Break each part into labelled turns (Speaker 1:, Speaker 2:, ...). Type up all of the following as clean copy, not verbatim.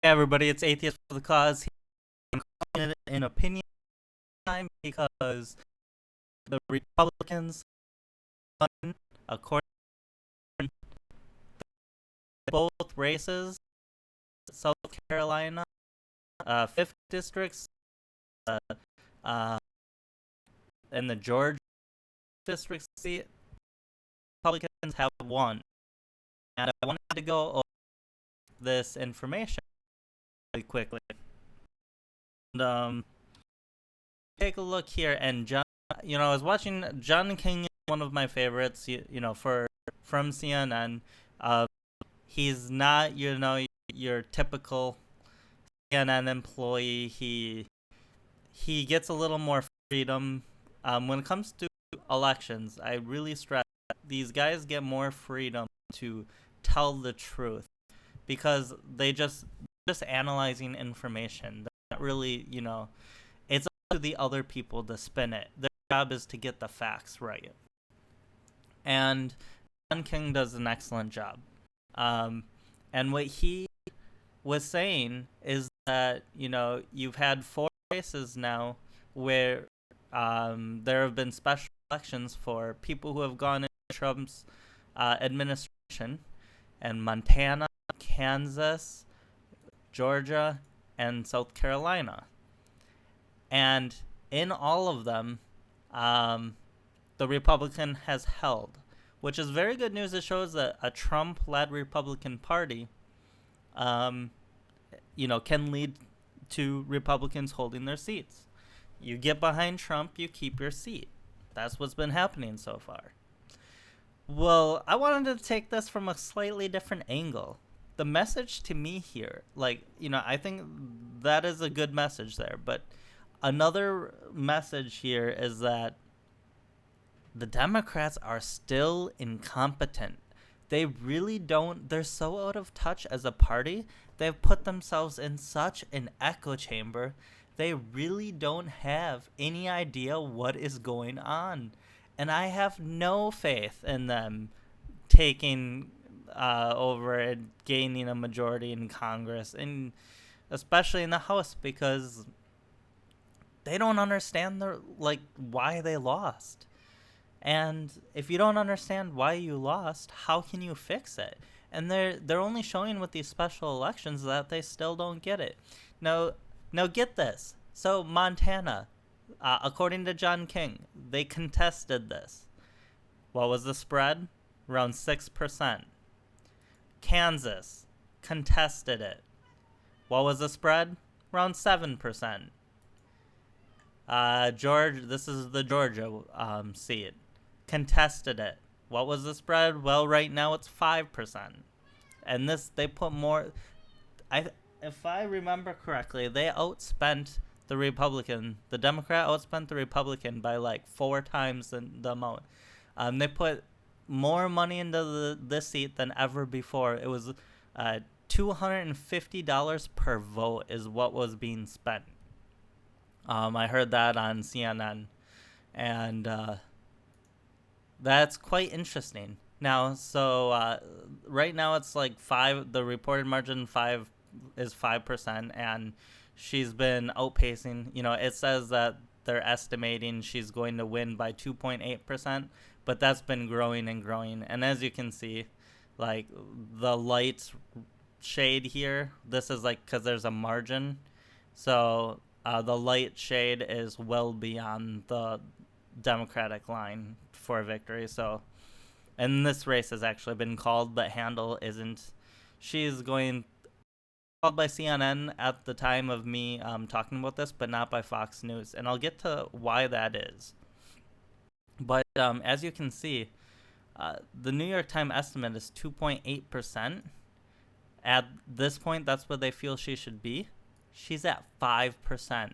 Speaker 1: everybody, it's Atheist for the Cause. I'm calling it an opinion time because the Republicans won, according to both races, South Carolina, 5th districts, uh, uh, and the Georgia district seat, Republicans have won. And I wanted to go over this information really quickly. And, take a look here, and John, I was watching John King, is one of my favorites, from CNN. He's not, your typical CNN employee. He gets a little more freedom. When it comes to elections, I really stress these guys get more freedom to tell the truth because they just analyzing information. They're not really, it's up to the other people to spin it. Their job is to get the facts right. And John King does an excellent job. And what he was saying is that, you've had 4 races now where there have been special elections for people who have gone into Trump's administration, and Montana, Kansas, Georgia, and South Carolina. And in all of them, the Republican has held, which is very good news. It shows that a Trump-led Republican Party, can lead to Republicans holding their seats. You get behind Trump, you keep your seat. That's what's been happening so far. Well, I wanted to take this from a slightly different angle. The message to me here, I think that is a good message there, but another message here is that the Democrats are still incompetent. They really don't, they're so out of touch as a party. They've put themselves in such an echo chamber. They really don't have any idea what is going on. And I have no faith in them taking over and gaining a majority in Congress, and especially in the House, because they don't understand why they lost. And if you don't understand why you lost, how can you fix it? And they're only showing with these special elections that they still don't get it. Now get this. So Montana, according to John King, they contested this. What was the spread? Around 6%. Kansas contested it. What was the spread? Around 7%. Georgia, this is the Georgia seat, contested it. What was the spread? Well, right now it's 5%. And this, they put more, if I remember correctly, they outspent the Democrat outspent the Republican by 4 times the amount. They put more money into this seat than ever before. It was $250 per vote is what was being spent. I heard that on CNN, and that's quite interesting. Now, so right now it's 5. The reported margin 5 is 5%, and she's been outpacing. It says that they're estimating she's going to win by 2.8%, but that's been growing and growing. And as you can see, the light shade here, this is because there's a margin, so the light shade is well beyond the Democratic line for victory. So, and this race has actually been called, but Handel isn't. She's going called by CNN at the time of me talking about this, but not by Fox News. And I'll get to why that is. But as you can see, the New York Times estimate is 2.8%. At this point, that's what they feel she should be. She's at 5%.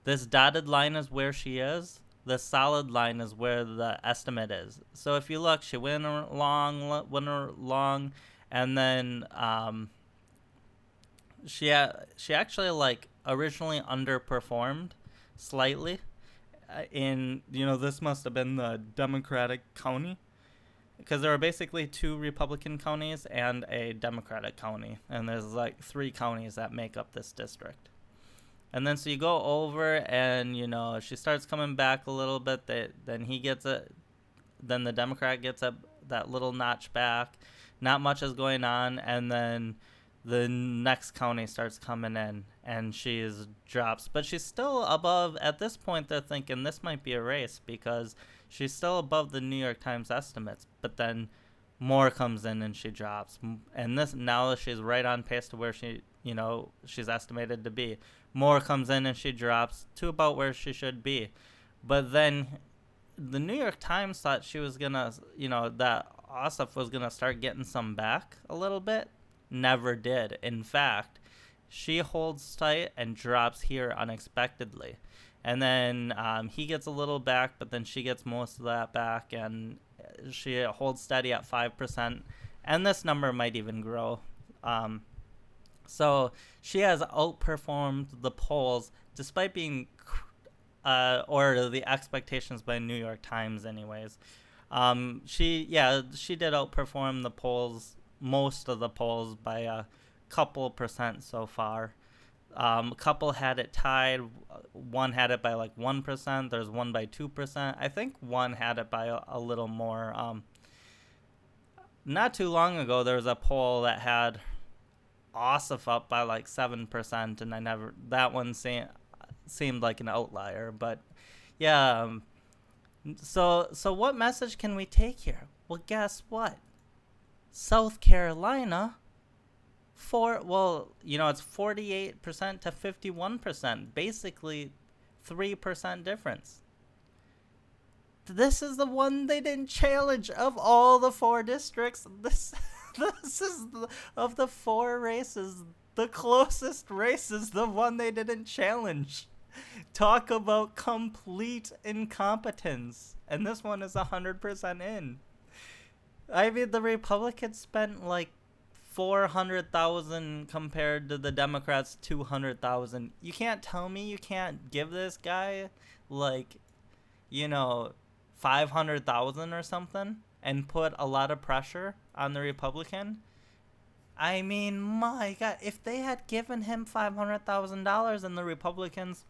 Speaker 1: This dotted line is where she is. The solid line is where the estimate is. So if you look, she went along, and then she actually originally underperformed slightly. This must have been the Democratic county, because there are basically 2 Republican counties and a Democratic county, and there's like 3 counties that make up this district. And then so you go over, and she starts coming back a little bit. Then he gets it. Then the Democrat gets that little notch back. Not much is going on, and then the next county starts coming in, and she drops. But she's still above. At this point, they're thinking this might be a race because she's still above the New York Times estimates. But then more comes in, and she drops. And now she's right on pace to where she's estimated to be. More comes in, and she drops to about where she should be. But then the New York Times thought she was gonna, that Ossoff was gonna start getting some back a little bit. Never did. In fact, she holds tight and drops here unexpectedly. And then he gets a little back, but then she gets most of that back, and she holds steady at 5%. And this number might even grow. So she has outperformed the polls despite being, or the expectations by New York Times anyways. She did outperform the polls, most of the polls, by a couple percent so far. A couple had it tied. One had it by like 1%. There's one by 2%. I think one had it by a little more. Not too long ago, there was a poll that had Ossoff up by like 7%, and that one seemed like an outlier. But yeah, so what message can we take here? Well, guess what? South Carolina, it's 48% to 51%, basically 3% difference. This is the one they didn't challenge of all the 4 districts. This is of the 4 races, the closest race is the one they didn't challenge. Talk about complete incompetence. And this one is 100% in. I mean, the Republicans spent like $400,000 compared to the Democrats' $200,000. You can't tell me you can't give this guy like, $500,000 or something and put a lot of pressure on the Republican. I mean, my God, if they had given him $500,000 and the Republicans,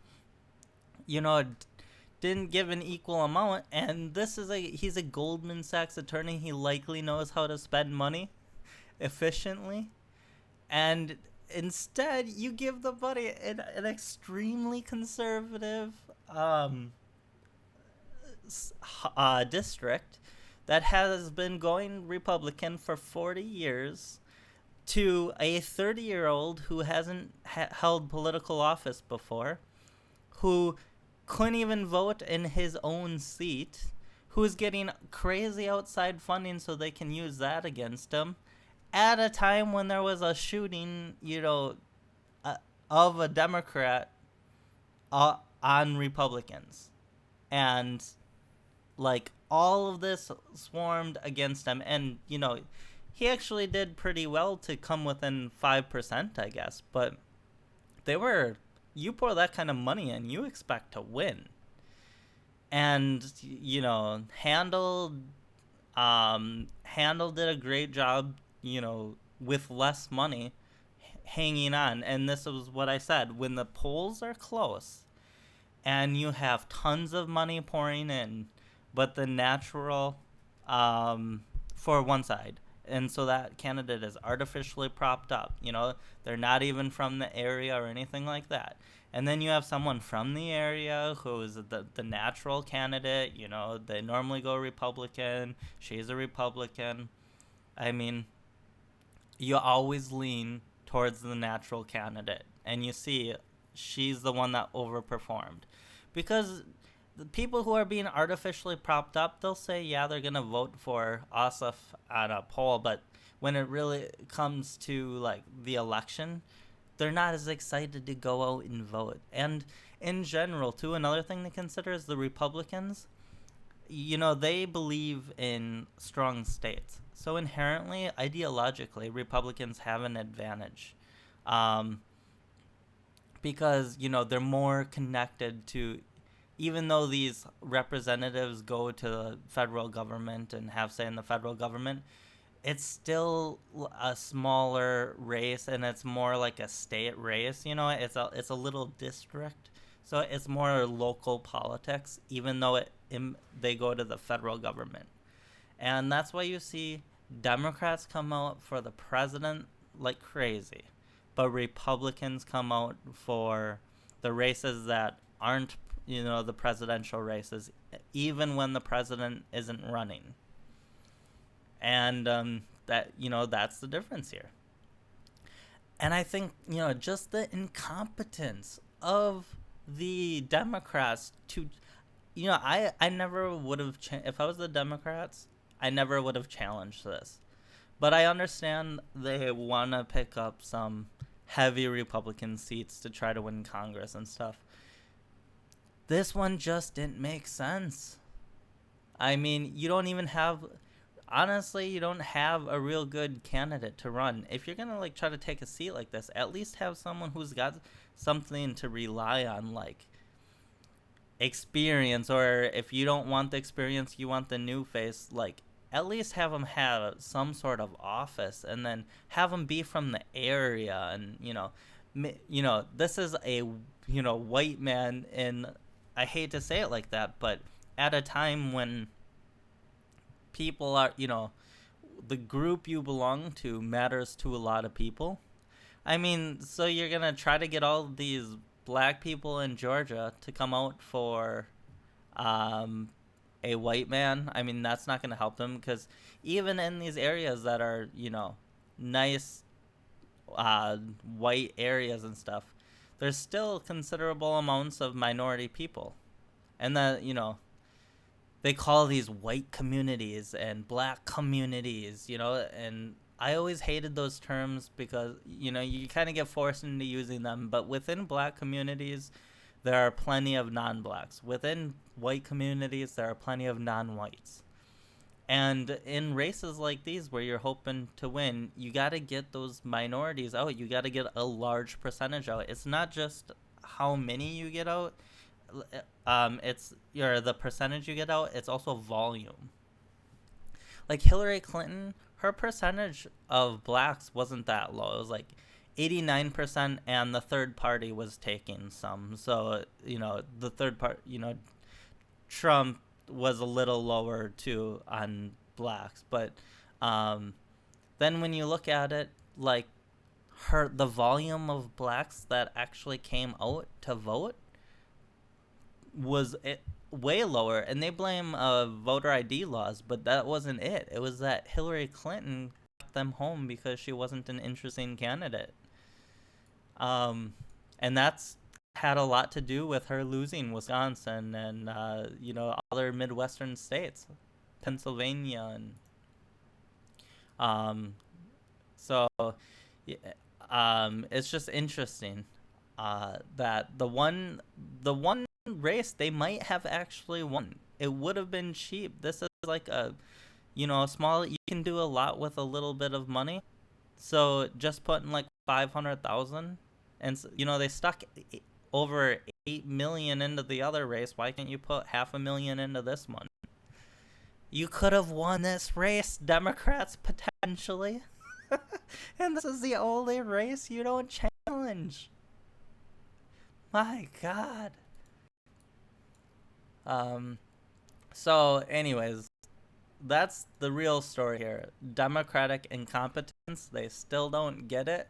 Speaker 1: didn't give an equal amount, and he's a Goldman Sachs attorney, he likely knows how to spend money efficiently, and instead you give the buddy an extremely conservative district that has been going Republican for 40 years to a 30-year-old who hasn't held political office before, who couldn't even vote in his own seat, who's getting crazy outside funding so they can use that against him, at a time when there was a shooting, of a Democrat on Republicans. And, like, all of this swarmed against him. And, he actually did pretty well to come within 5%, I guess. But you pour that kind of money in, you expect to win. And, Handel did a great job, with less money, hanging on. And this was what I said. When the polls are close and you have tons of money pouring in, but the natural, for one side, and so that candidate is artificially propped up, they're not even from the area or anything like that. And then you have someone from the area who's the natural candidate, they normally go Republican, she's a Republican. I mean, you always lean towards the natural candidate, and you see she's the one that overperformed. Because the people who are being artificially propped up, they'll say, yeah, they're going to vote for Ossoff on a poll, but when it really comes to, like, the election, they're not as excited to go out and vote. And in general, too, another thing to consider is the Republicans, they believe in strong states. So inherently, ideologically, Republicans have an advantage. Because, they're more connected to even though these representatives go to the federal government and have say in the federal government, it's still a smaller race, and it's more like a state race. It's a little district, so it's more local politics, even though they go to the federal government. And that's why you see Democrats come out for the president like crazy, but Republicans come out for the races that aren't, the presidential races, even when the president isn't running. And that's the difference here. And I think, just the incompetence of the Democrats to, I never would have, if I was the Democrats, I never would have challenged this. But I understand they want to pick up some heavy Republican seats to try to win Congress and stuff. This one just didn't make sense. I mean, you don't even have, honestly, you don't have a real good candidate to run. If you're going to try to take a seat like this, at least have someone who's got something to rely on, like experience. Or if you don't want the experience, you want the new face, at least have them have some sort of office, and then have them be from the area. And this is a white man in, I hate to say it like that, but at a time when people are, the group you belong to matters to a lot of people. I mean, so you're gonna try to get all these black people in Georgia to come out for a white man. I mean, that's not gonna help them, because even in these areas that are, nice white areas and stuff, there's still considerable amounts of minority people. And that, they call these white communities and black communities, and I always hated those terms, because, you kind of get forced into using them. But within black communities, there are plenty of non-blacks. Within white communities, there are plenty of non-whites. And in races like these where you're hoping to win, you got to get those minorities out. You got to get a large percentage out. It's not just how many you get out. It's the percentage you get out. It's also volume. Like Hillary Clinton, her percentage of blacks wasn't that low. It was like 89%, and the third party was taking some. So, the third part, Trump was a little lower too on blacks. But then when you look at it, the volume of blacks that actually came out to vote was way lower. And they blame voter ID laws, but that wasn't it. It was that Hillary Clinton got them home because she wasn't an interesting candidate. And that's had a lot to do with her losing Wisconsin and other Midwestern states, Pennsylvania, and so it's just interesting that the one race they might have actually won. It would have been cheap. This is like a small. You can do a lot with a little bit of money. So just putting 500,000, and they stuck over 8 million into the other race. Why can't you put 500,000 into this one? You could have won this race, Democrats, potentially. And this is the only race you don't challenge. My God. So anyways, that's the real story here. Democratic incompetence. They still don't get it.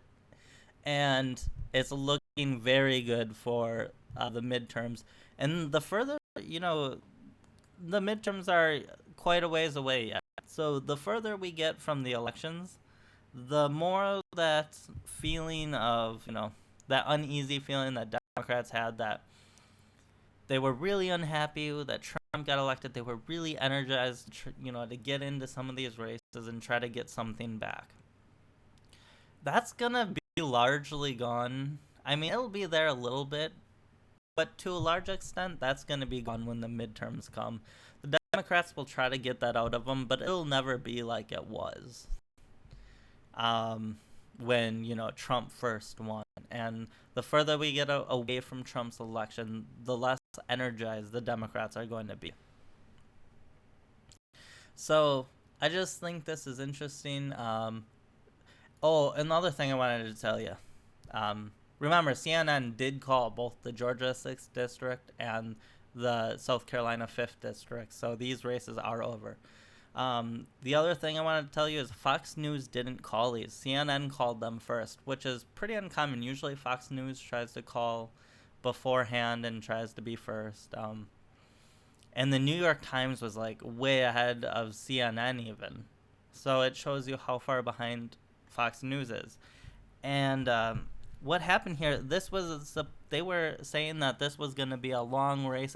Speaker 1: And it's looking very good for the midterms. And the further, the midterms are quite a ways away yet. So the further we get from the elections, the more that feeling of, that uneasy feeling that Democrats had, that they were really unhappy that Trump got elected. They were really energized, to get into some of these races and try to get something back. That's going to be largely gone. I mean, it'll be there a little bit, but to a large extent, that's going to be gone when the midterms come. The Democrats will try to get that out of them, but it'll never be like it was when, Trump first won. And the further we get away from Trump's election, the less energized the Democrats are going to be. So I just think this is interesting. Another thing I wanted to tell you. Remember, CNN did call both the Georgia 6th District and the South Carolina 5th District, so these races are over. The other thing I wanted to tell you is Fox News didn't call these. CNN called them first, which is pretty uncommon. Usually Fox News tries to call beforehand and tries to be first. And the New York Times was like way ahead of CNN even. So it shows you how far behind Fox News is. And what happened here, they were saying that this was going to be a long race.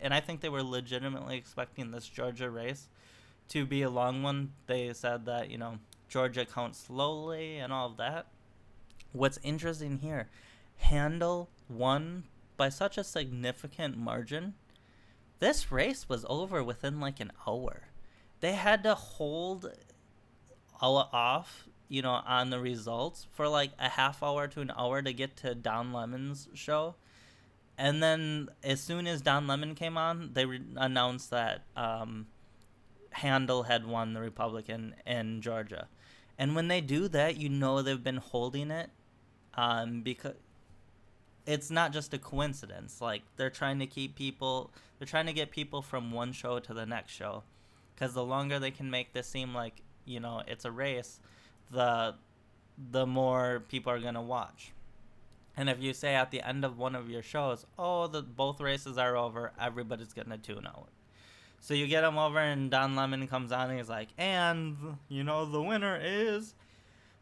Speaker 1: And I think they were legitimately expecting this Georgia race to be a long one. They said that, Georgia counts slowly and all of that. What's interesting here, Handel won by such a significant margin. This race was over within like an hour. They had to hold off, on the results for like a half hour to an hour to get to Don Lemon's show. And then as soon as Don Lemon came on, they announced that Handel had won the Republican in Georgia. And when they do that, they've been holding it because it's not just a coincidence. Like, they're trying to get people from one show to the next show. Because the longer they can make this seem like, it's a race, the more people are going to watch. And if you say at the end of one of your shows, both races are over, everybody's going to tune out. So you get them over and Don Lemon comes on and he's like, and, the winner is,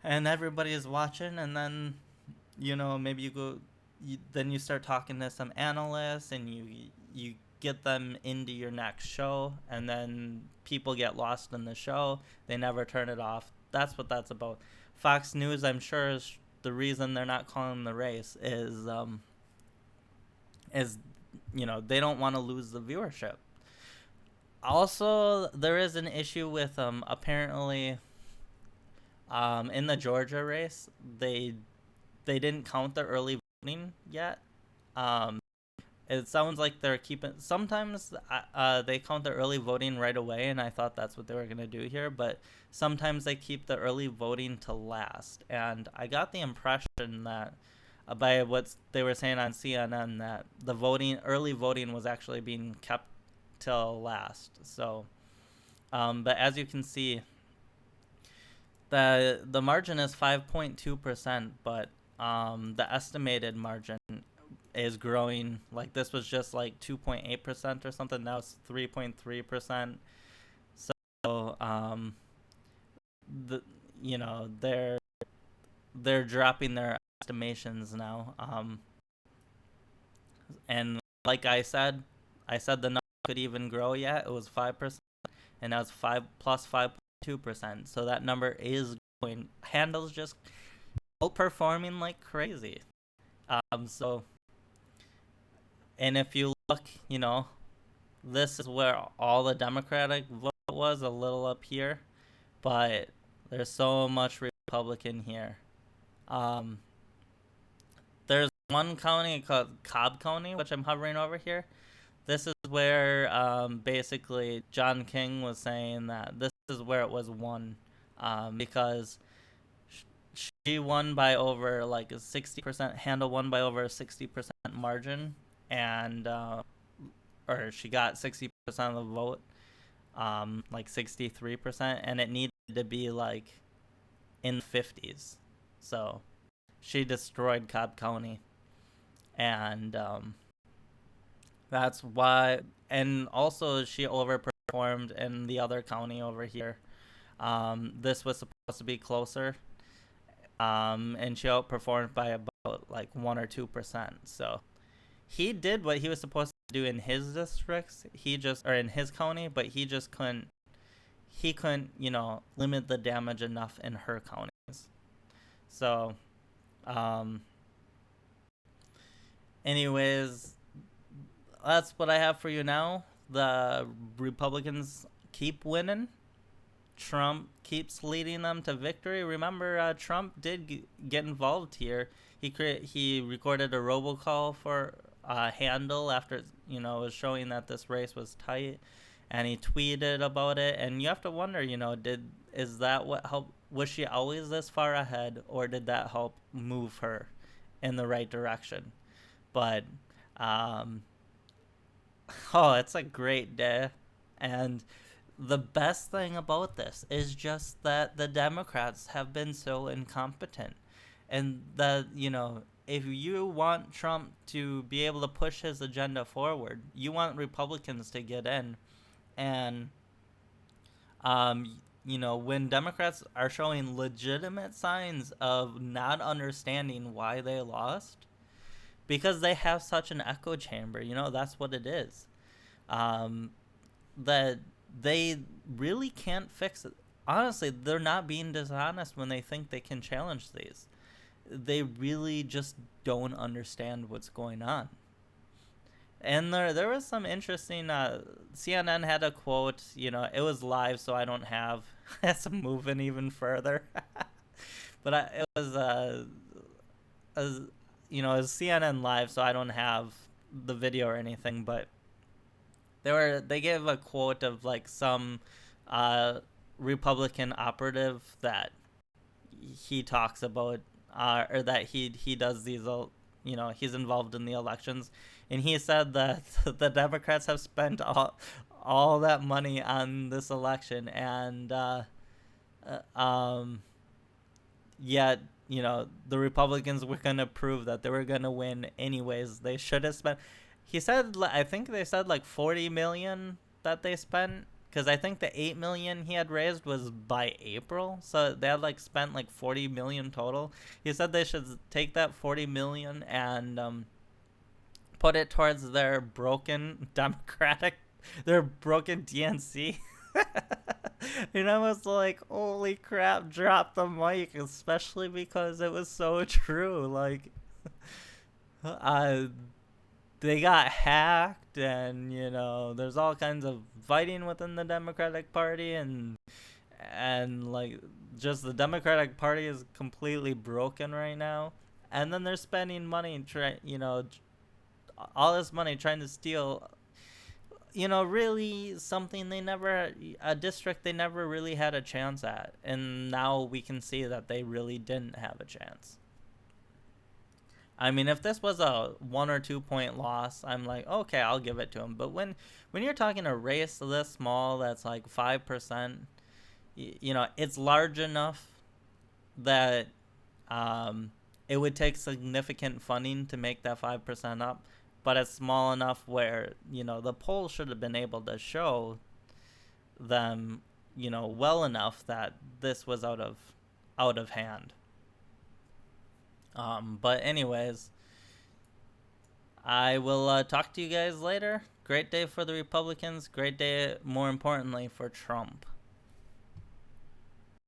Speaker 1: and everybody is watching, and then, maybe then you start talking to some analysts and you get them into your next show, and then people get lost in the show. They never turn it off. That's what that's about. Fox News, I'm sure, is the reason they're not calling the race is they don't want to lose the viewership. Also, there is an issue with apparently in the Georgia race, they didn't count the early voting yet. It sounds like they're keeping. Sometimes they count the early voting right away, and I thought that's what they were gonna do here. But sometimes they keep the early voting to last, and I got the impression that by what they were saying on CNN that the early voting was actually being kept till last. So, but as you can see, the margin is 5.2%, but the estimated margin is growing. Like, this was just like 2.8% or something. Now it's 3.3%. So they're dropping their estimations now. And like I said the number could even grow yet. It was 5%, and now it's 5.2%. So that number is growing. Handel's just outperforming like crazy. And if you look, this is where all the Democratic vote was, a little up here, but there's so much Republican here. There's one county called Cobb County, which I'm hovering over here. This is where basically John King was saying that this is where it was won, because she won by over like 60%. Handel won by over a 60% margin, and or she got 60% of the vote, like 63%, and it needed to be like in the 50s. So she destroyed Cobb County, and that's why. And also she overperformed in the other county over here. This was supposed to be closer, and she outperformed by about like 1 or 2%. So he did what he was supposed to do in his districts. Or in his county, but he just couldn't. He couldn't, limit the damage enough in her counties. So, anyways, that's what I have for you now. The Republicans keep winning. Trump keeps leading them to victory. Remember, Trump did get involved here. He recorded a robocall for Handel after, was showing that this race was tight, and he tweeted about it. And you have to wonder, is that what helped? Was she always this far ahead, or did that help move her in the right direction? But um, oh, it's a great day, and the best thing about this is just that the Democrats have been so incompetent. And that, if you want Trump to be able to push his agenda forward, you want Republicans to get in. And, when Democrats are showing legitimate signs of not understanding why they lost, because they have such an echo chamber, that's what it is. Um, that they really can't fix it. Honestly, they're not being dishonest when they think they can challenge these. They really just don't understand what's going on. And there was some interesting. CNN had a quote. It was live, so I don't have. It's moving even further. But it was as it was CNN live, so I don't have the video or anything. But they gave a quote of like some Republican operative that he talks about, or that he does these, he's involved in the elections, and he said that the Democrats have spent all that money on this election, and yet the Republicans were going to prove that they were going to win anyways. They should have spent. He said, I think they said like 40 million that they spent, because I think the 8 million he had raised was by April, so they had like spent like 40 million total. He said they should take that 40 million and put it towards their broken DNC. And I was like, holy crap, drop the mic, especially because it was so true. Like, they got hacked, and there's all kinds of fighting within the Democratic Party, and like, just the Democratic Party is completely broken right now. And then they're spending money all this money trying to steal, really something a district they never really had a chance at. And now we can see that they really didn't have a chance. I mean, if this was a 1 or 2 point loss, I'm like, okay, I'll give it to him. But when you're talking a race this small, that's like 5%, it's large enough that it would take significant funding to make that 5% up. But it's small enough where, the poll should have been able to show them, well enough that this was out of hand. But anyways, I will talk to you guys later. Great day for the Republicans. Great day, more importantly, for Trump.